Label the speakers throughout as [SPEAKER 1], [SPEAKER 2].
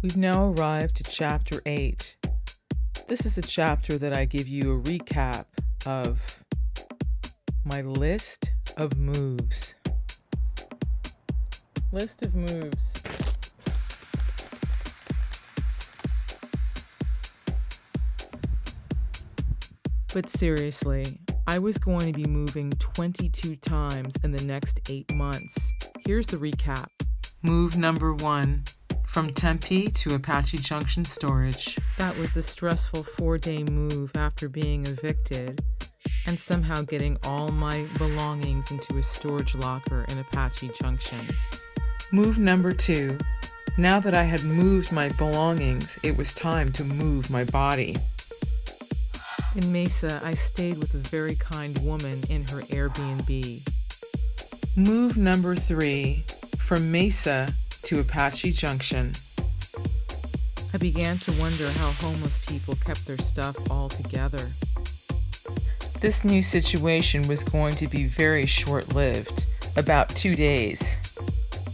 [SPEAKER 1] We've now arrived to Chapter 8. This is a chapter that I give you a recap of my list of moves. List of moves. But seriously, I was going to be moving 22 times in the next 8 months. Here's the recap. Move number 1. From Tempe to Apache Junction storage. That was the stressful 4-day move after being evicted and somehow getting all my belongings into a storage locker in Apache Junction. Move number 2. Now that I had moved my belongings, it was time to move my body. In Mesa, I stayed with a very kind woman in her Airbnb. Move number 3. From Mesa to Apache Junction. I began to wonder how homeless people kept their stuff all together. This new situation was going to be very short-lived, about 2 days.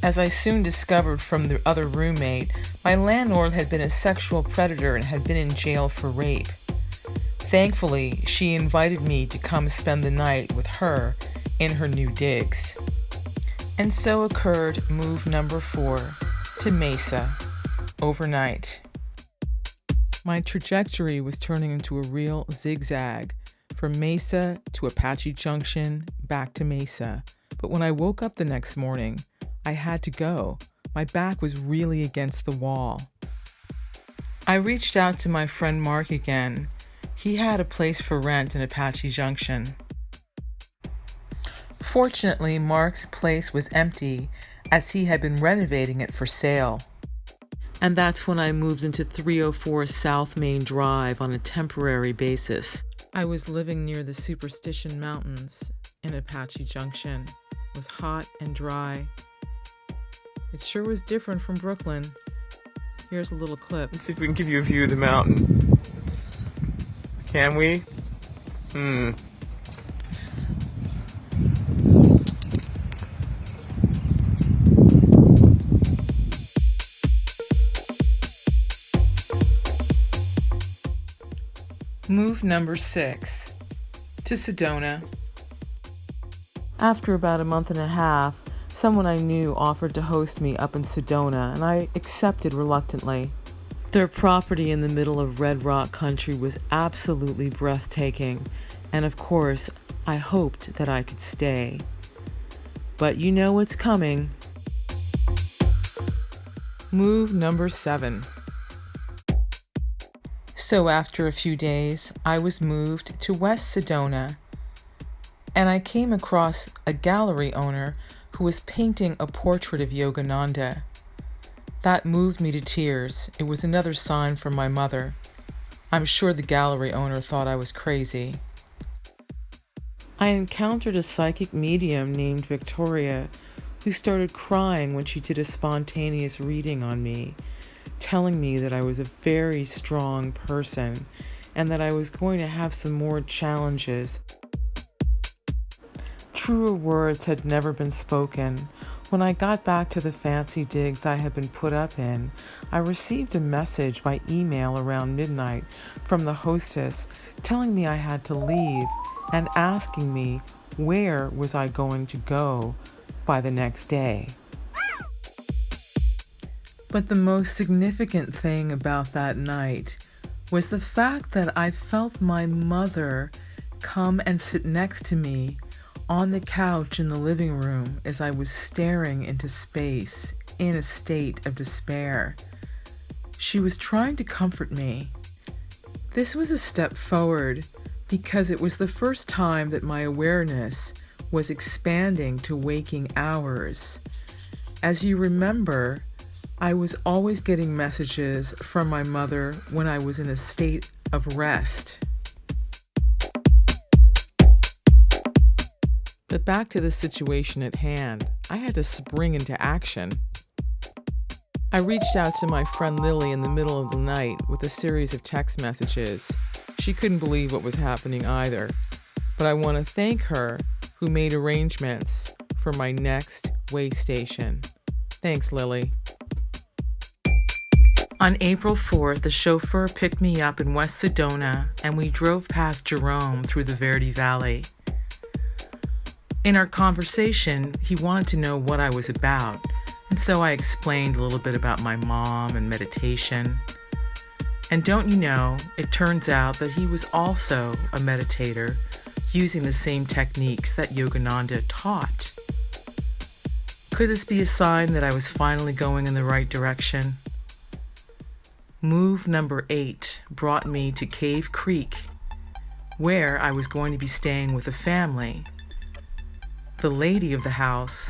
[SPEAKER 1] As I soon discovered from the other roommate, my landlord had been a sexual predator and had been in jail for rape. Thankfully, she invited me to come spend the night with her in her new digs. And so occurred move number 4 to Mesa, overnight. My trajectory was turning into a real zigzag, from Mesa to Apache Junction, back to Mesa. But when I woke up the next morning, I had to go. My back was really against the wall. I reached out to my friend Mark again. He had a place for rent in Apache Junction. Fortunately, Mark's place was empty as he had been renovating it for sale. And that's when I moved into 304 South Main Drive on a temporary basis. I was living near the Superstition Mountains in Apache Junction. It was hot and dry. It sure was different from Brooklyn. Here's a little clip.
[SPEAKER 2] Let's see if we can give you a view of the mountain. Can we?
[SPEAKER 1] Move number 6, to Sedona. After about a month and a half, someone I knew offered to host me up in Sedona, and I accepted reluctantly. Their property in the middle of Red Rock country was absolutely breathtaking, and of course, I hoped that I could stay. But you know what's coming. Move number 7. So after a few days, I was moved to West Sedona, and I came across a gallery owner who was painting a portrait of Yogananda. That moved me to tears. It was another sign from my mother. I'm sure the gallery owner thought I was crazy. I encountered a psychic medium named Victoria who started crying when she did a spontaneous reading on me, telling me that I was a very strong person and that I was going to have some more challenges. Truer words had never been spoken. When I got back to the fancy digs I had been put up in, I received a message by email around midnight from the hostess telling me I had to leave and asking me where was I going to go by the next day. But the most significant thing about that night was the fact that I felt my mother come and sit next to me on the couch in the living room as I was staring into space in a state of despair. She was trying to comfort me. This was a step forward because it was the first time that my awareness was expanding to waking hours. As you remember, I was always getting messages from my mother when I was in a state of rest. But back to the situation at hand, I had to spring into action. I reached out to my friend Lily in the middle of the night with a series of text messages. She couldn't believe what was happening either, but I want to thank her who made arrangements for my next way station. Thanks, Lily. On April 4th, the chauffeur picked me up in West Sedona and we drove past Jerome through the Verde Valley. In our conversation, he wanted to know what I was about, and so I explained a little bit about my mom and meditation. And don't you know, it turns out that he was also a meditator using the same techniques that Yogananda taught. Could this be a sign that I was finally going in the right direction? Move number 8 brought me to Cave Creek, where I was going to be staying with a family. The lady of the house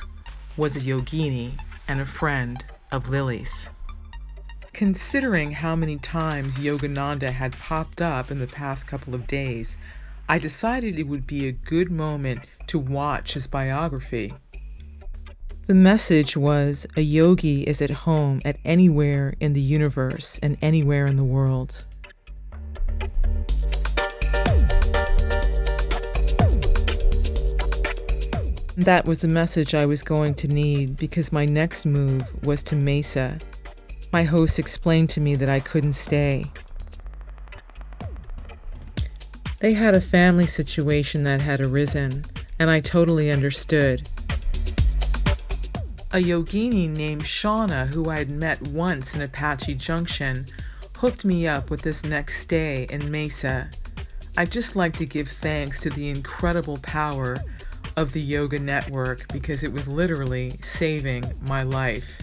[SPEAKER 1] was a yogini and a friend of Lily's. Considering how many times Yogananda had popped up in the past couple of days, I decided it would be a good moment to watch his biography. The message was a yogi is at home at anywhere in the universe and anywhere in the world. That was the message I was going to need because my next move was to Mesa. My host explained to me that I couldn't stay. They had a family situation that had arisen, and I totally understood. A yogini named Shauna, who I had met once in Apache Junction, hooked me up with this next stay in Mesa. I'd just like to give thanks to the incredible power of the yoga network because it was literally saving my life.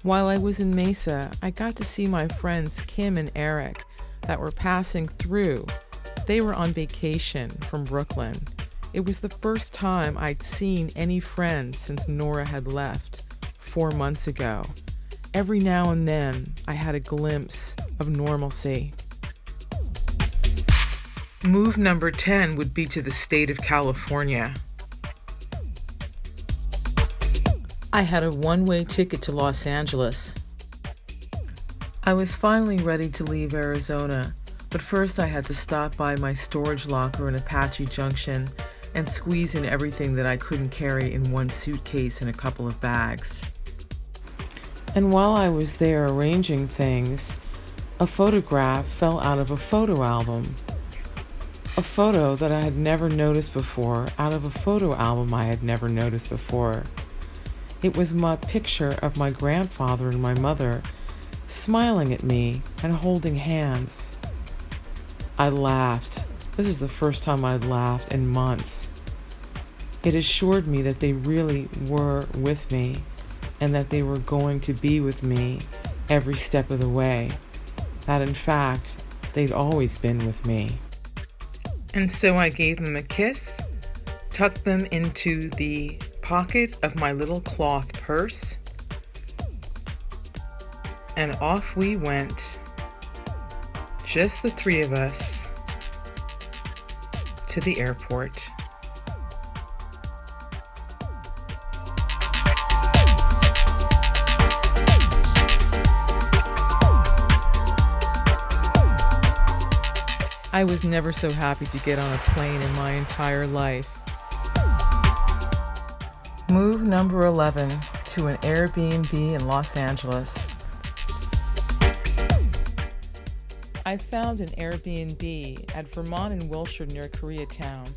[SPEAKER 1] While I was in Mesa, I got to see my friends Kim and Eric that were passing through. They were on vacation from Brooklyn. It was the first time I'd seen any friends since Nora had left 4 months ago. Every now and then, I had a glimpse of normalcy. Move number 10 would be to the state of California. I had a one-way ticket to Los Angeles. I was finally ready to leave Arizona, but first I had to stop by my storage locker in Apache Junction and squeeze in everything that I couldn't carry in one suitcase and a couple of bags. And while I was there arranging things, a photograph fell out of a photo album. A photo that I had never noticed before, out of a photo album I had never noticed before. It was my picture of my grandfather and my mother smiling at me and holding hands. I laughed. This is the first time I'd laughed in months. It assured me that they really were with me and that they were going to be with me every step of the way. That in fact, they'd always been with me. And so I gave them a kiss, tucked them into the pocket of my little cloth purse, and off we went, just the three of us, to the airport. I was never so happy to get on a plane in my entire life. Move number 11 to an Airbnb in Los Angeles. I found an Airbnb at Vermont and Wilshire near Koreatown,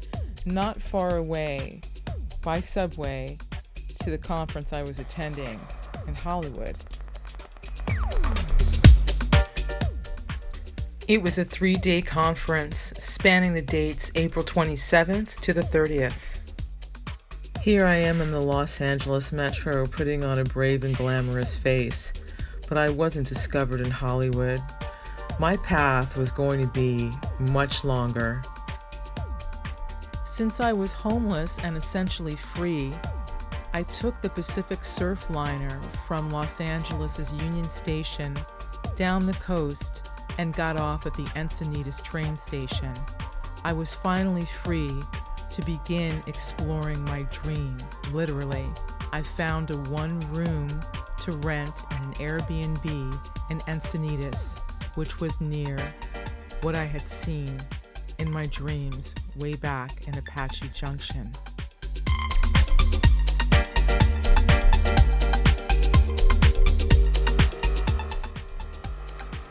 [SPEAKER 1] not far away by subway to the conference I was attending in Hollywood. It was a 3-day conference spanning the dates April 27th to the 30th. Here I am in the Los Angeles metro putting on a brave and glamorous face, but I wasn't discovered in Hollywood. My path was going to be much longer. Since I was homeless and essentially free, I took the Pacific Surfliner from Los Angeles' Union Station down the coast and got off at the Encinitas train station. I was finally free to begin exploring my dream, literally. I found a one-room to rent in an Airbnb in Encinitas, which was near what I had seen in my dreams way back in Apache Junction.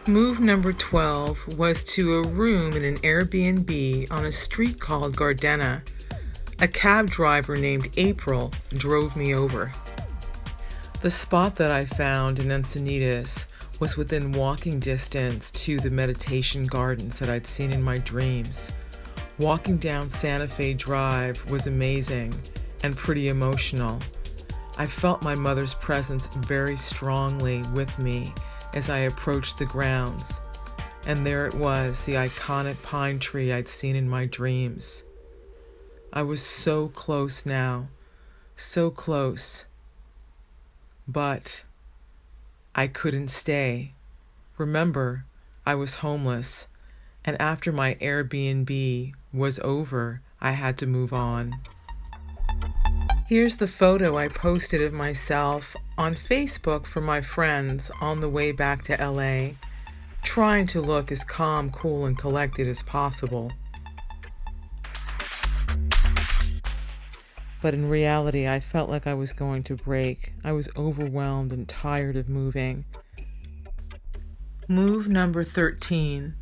[SPEAKER 1] Move number 12 was to a room in an Airbnb on a street called Gardena. A cab driver named April drove me over. The spot that I found in Encinitas was within walking distance to the meditation gardens that I'd seen in my dreams. Walking down Santa Fe Drive was amazing and pretty emotional. I felt my mother's presence very strongly with me as I approached the grounds, and there it was, the iconic pine tree I'd seen in my dreams. I was so close now, so close, but I couldn't stay. Remember, I was homeless, and after my Airbnb was over, I had to move on. Here's the photo I posted of myself on Facebook for my friends on the way back to LA, trying to look as calm, cool, and collected as possible. But in reality, I felt like I was going to break. I was overwhelmed and tired of moving. Move number 13,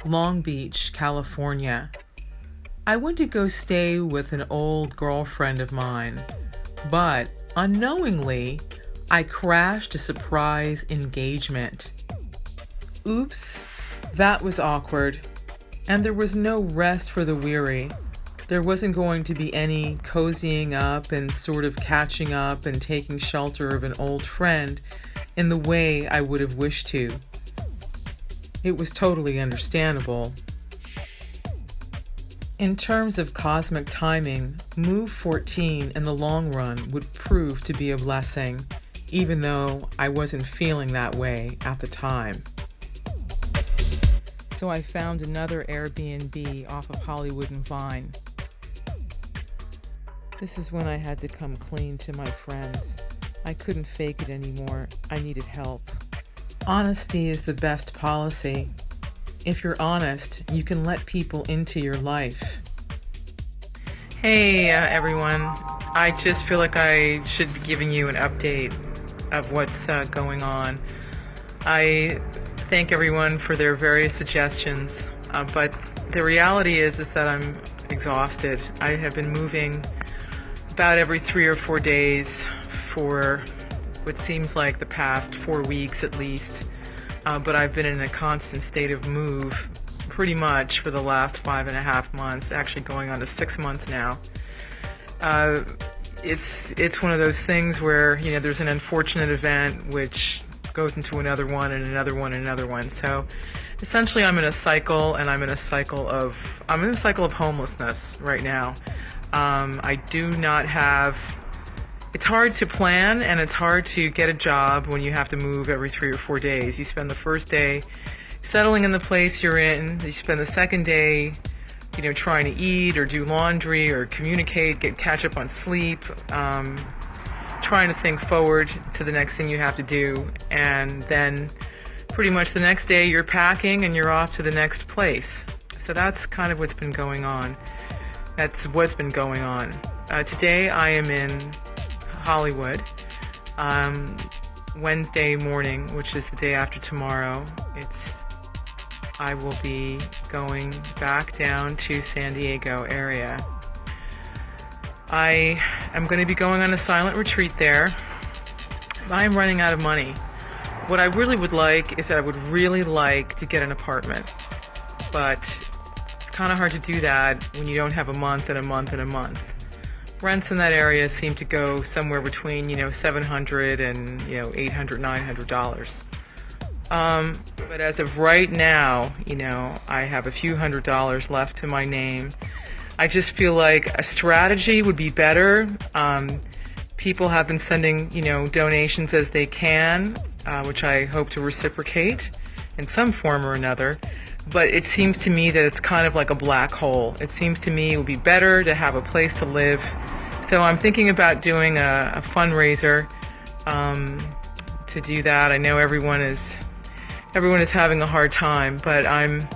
[SPEAKER 1] Long Beach, California. I went to go stay with an old girlfriend of mine, but unknowingly, I crashed a surprise engagement. Oops, that was awkward. And there was no rest for the weary. There wasn't going to be any cozying up and sort of catching up and taking shelter of an old friend in the way I would have wished to. It was totally understandable. In terms of cosmic timing, Move 14 in the long run would prove to be a blessing, even though I wasn't feeling that way at the time. So I found another Airbnb off of Hollywood and Vine. This is when I had to come clean to my friends. I couldn't fake it anymore. I needed help. Honesty is the best policy. If you're honest, you can let people into your life. Hey, everyone. I just feel like I should be giving you an update of what's going on. I thank everyone for their various suggestions, but the reality is that I'm exhausted. I have been moving about every 3 or 4 days for what seems like the past 4 weeks at least. But I've been in a constant state of move pretty much for the last 5.5 months, actually going on to 6 months now. It's one of those things where, you know, there's an unfortunate event which goes into another one and another one and another one. So essentially I'm in a cycle, and I'm in a cycle of homelessness right now. I do not have. It's hard to plan, and it's hard to get a job when you have to move every 3 or 4 days. You spend the first day settling in the place you're in. You spend the second day, you know, trying to eat or do laundry or communicate, catch up on sleep, trying to think forward to the next thing you have to do. And then pretty much the next day you're packing and you're off to the next place. So that's kind of what's been going on. Today I am in Hollywood. Wednesday morning, which is the day after tomorrow, I will be going back down to San Diego area. I am going to be going on a silent retreat there. I am running out of money. What I really would like is that I would really like to get an apartment, but it's kind of hard to do that when you don't have a month and a month and a month. Rents in that area seem to go somewhere between, $700 and, $800, $900. But as of right now, I have a few $100s left to my name. I just feel like a strategy would be better. People have been sending, donations as they can, which I hope to reciprocate in some form or another. But it seems to me that it's kind of like a black hole. It seems to me it would be better to have a place to live. So I'm thinking about doing a fundraiser to do that. I know everyone is having a hard time, but I'm,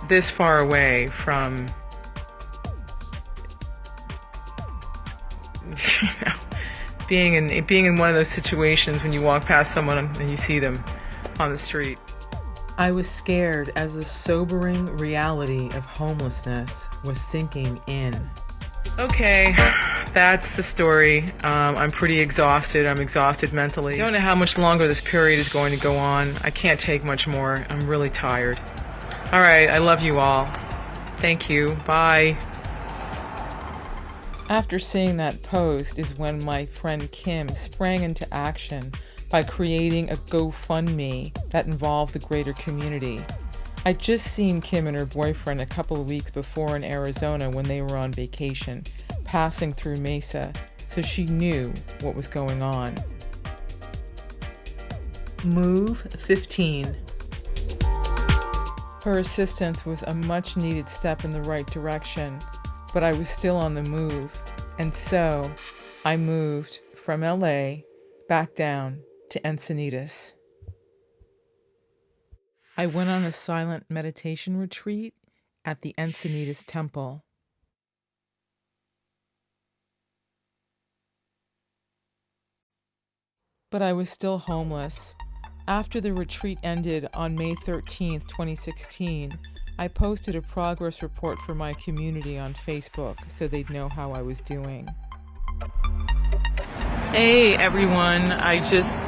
[SPEAKER 1] this far away from, being in one of those situations when you walk past someone and you see them on the street. I was scared as the sobering reality of homelessness was sinking in. Okay, that's the story. I'm pretty exhausted. I'm exhausted mentally. I don't know how much longer this period is going to go on. I can't take much more. I'm really tired. All right, I love you all. Thank you. Bye. After seeing that post is when my friend Kim sprang into action by creating a GoFundMe that involved the greater community. I'd just seen Kim and her boyfriend a couple of weeks before in Arizona when they were on vacation, passing through Mesa, so she knew what was going on. Move 15. Her assistance was a much-needed step in the right direction, but I was still on the move, and so I moved from LA back down to Encinitas. I went on a silent meditation retreat at the Encinitas Temple. But I was still homeless. After the retreat ended on May 13th, 2016, I posted a progress report for my community on Facebook so they'd know how I was doing. Hey everyone, I just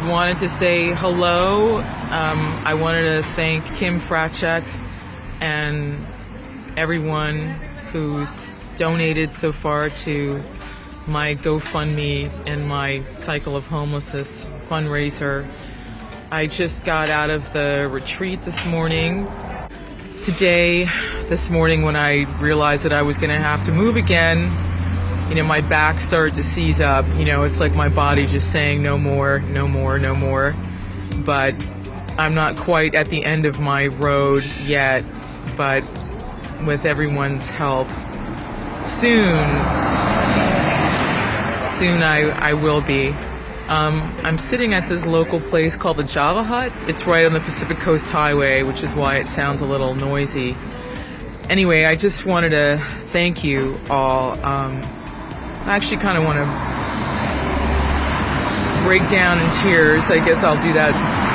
[SPEAKER 1] wanted to say hello. I wanted to thank Kim Fratchek and everyone who's donated so far to my GoFundMe and my Cycle of Homelessness fundraiser. I just got out of the retreat this morning. This morning when I realized that I was going to have to move again, my back started to seize up. It's like my body just saying no more, no more, no more. But I'm not quite at the end of my road yet, but with everyone's help, soon I will be. I'm sitting at this local place called the Java Hut. It's right on the Pacific Coast Highway, which is why it sounds a little noisy. Anyway, I just wanted to thank you all. I actually kind of want to break down in tears. I guess I'll do that.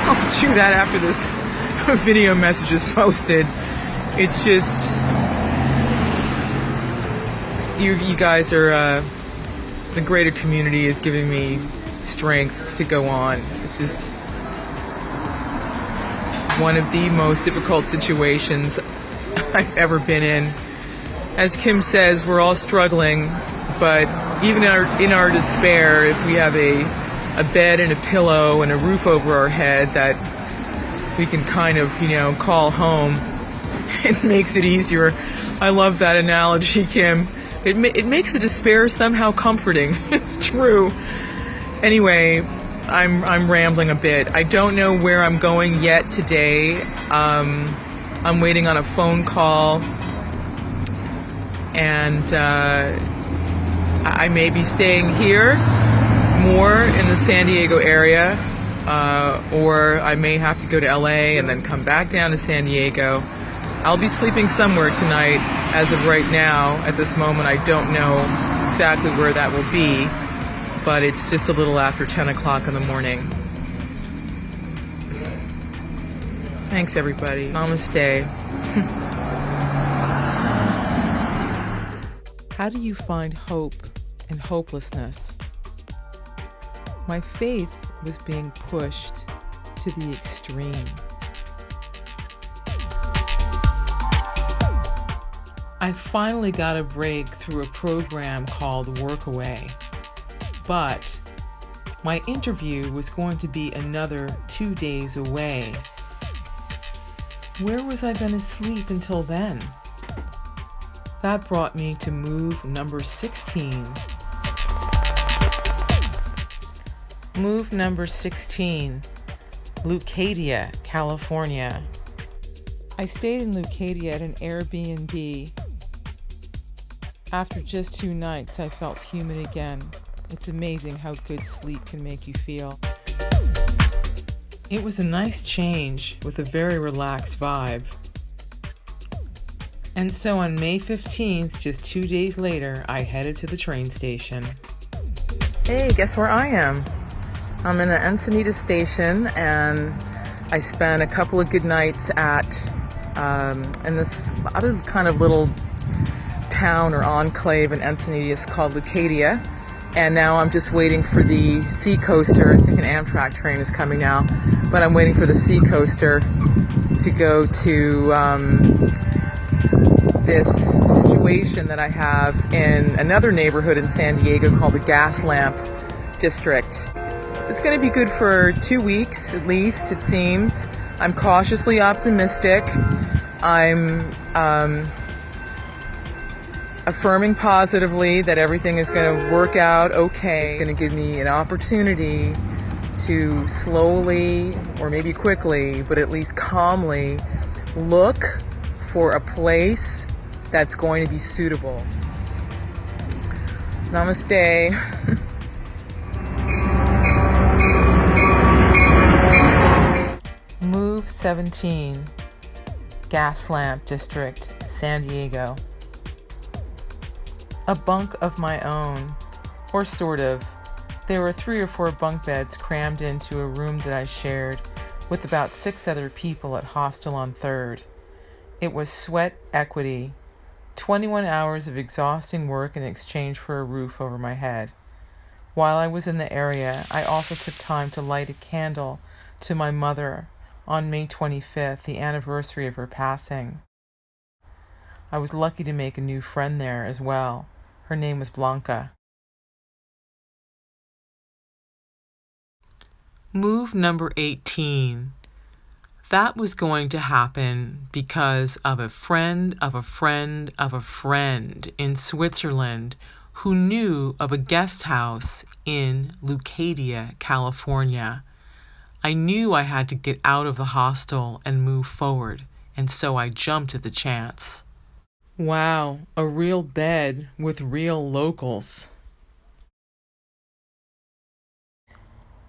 [SPEAKER 1] I'll do that after this video message is posted. It's just, you guys are, the greater community is giving me strength to go on. This is one of the most difficult situations I've ever been in. As Kim says, we're all struggling, but even in our despair, if we have a bed and a pillow and a roof over our head that we can kind of, call home, it makes it easier. I love that analogy, Kim. It makes the despair somehow comforting. It's true. Anyway, I'm rambling a bit. I don't know where I'm going yet today. I'm waiting on a phone call, and I may be staying here more in the San Diego area, or I may have to go to LA and then come back down to San Diego. I'll be sleeping somewhere tonight. As of right now, at this moment, I don't know exactly where that will be, but it's just a little after 10 o'clock in the morning. Thanks, everybody. Namaste. How do you find hope in hopelessness? My faith was being pushed to the extreme. I finally got a break through a program called Workaway, but my interview was going to be another 2 days away. Where was I going to sleep until then? That brought me to move number 16. Move number 16, Leucadia, California. I stayed in Leucadia at an Airbnb. After just 2 nights, I felt human again. It's amazing how good sleep can make you feel. It was a nice change with a very relaxed vibe. And so on May 15th, just 2 days later, I headed to the train station. Hey, guess where I am? I'm in the Encinitas station, and I spent a couple of good nights at in this other kind of little town or enclave in Encinitas called Leucadia. And now I'm just waiting for the Sea Coaster. I think an Amtrak train is coming now, but I'm waiting for the Sea Coaster to go to this situation that I have in another neighborhood in San Diego called the Gas Lamp District. It's going to be good for 2 weeks at least, it seems. I'm cautiously optimistic. I'm affirming positively that everything is going to work out okay. It's going to give me an opportunity to slowly, or maybe quickly, but at least calmly, look for a place that's going to be suitable. Namaste. Move 17, Gas Lamp District, San Diego. A bunk of my own, or sort of. There were 3 or 4 bunk beds crammed into a room that I shared with about 6 other people at Hostel on 3rd. It was sweat equity, 21 hours of exhausting work in exchange for a roof over my head. While I was in the area, I also took time to light a candle to my mother on May 25th, the anniversary of her passing. I was lucky to make a new friend there as well. Her name was Blanca. Move number 18. That was going to happen because of a friend of a friend of a friend in Switzerland who knew of a guest house in Leucadia, California. I knew I had to get out of the hostel and move forward, and so I jumped at the chance. Wow, a real bed with real locals.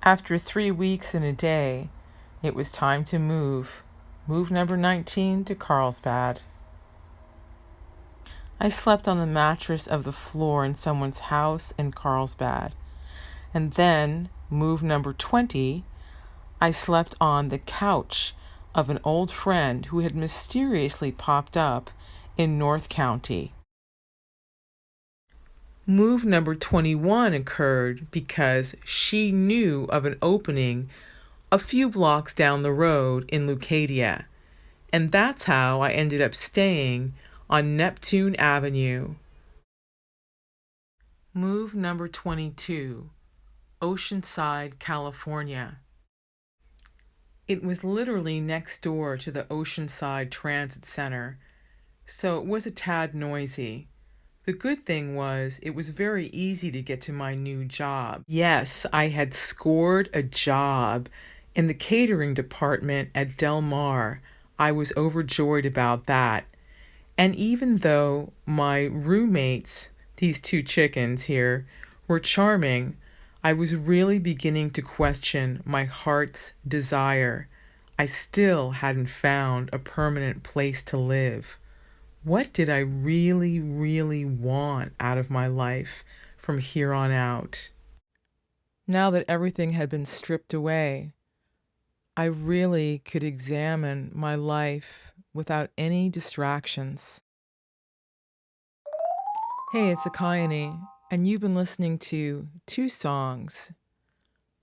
[SPEAKER 1] After 3 weeks and a day, it was time to move. Move number 19 to Carlsbad. I slept on the mattress of the floor in someone's house in Carlsbad. And then, move number 20, I slept on the couch of an old friend who had mysteriously popped up in North County. Move number 21 occurred because she knew of an opening a few blocks down the road in Leucadia, and that's how I ended up staying on Neptune Avenue. Move number 22, Oceanside, California. It was literally next door to the Oceanside Transit Center, so it was a tad noisy. The good thing was it was very easy to get to my new job. Yes, I had scored a job in the catering department at Del Mar. I was overjoyed about that. And even though my roommates, these 2 chickens here, were charming, I was really beginning to question my heart's desire. I still hadn't found a permanent place to live. What did I really, really want out of my life from here on out? Now that everything had been stripped away, I really could examine my life without any distractions. Hey, it's Akayane, and you've been listening to 2 songs.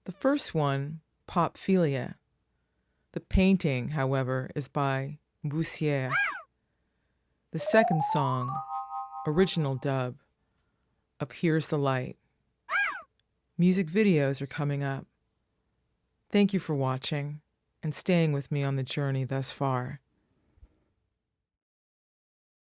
[SPEAKER 1] The first one, Popphilia. The painting, however, is by Bussière. The second song, original dub, of Here's the Light. Music videos are coming up. Thank you for watching and staying with me on the journey thus far.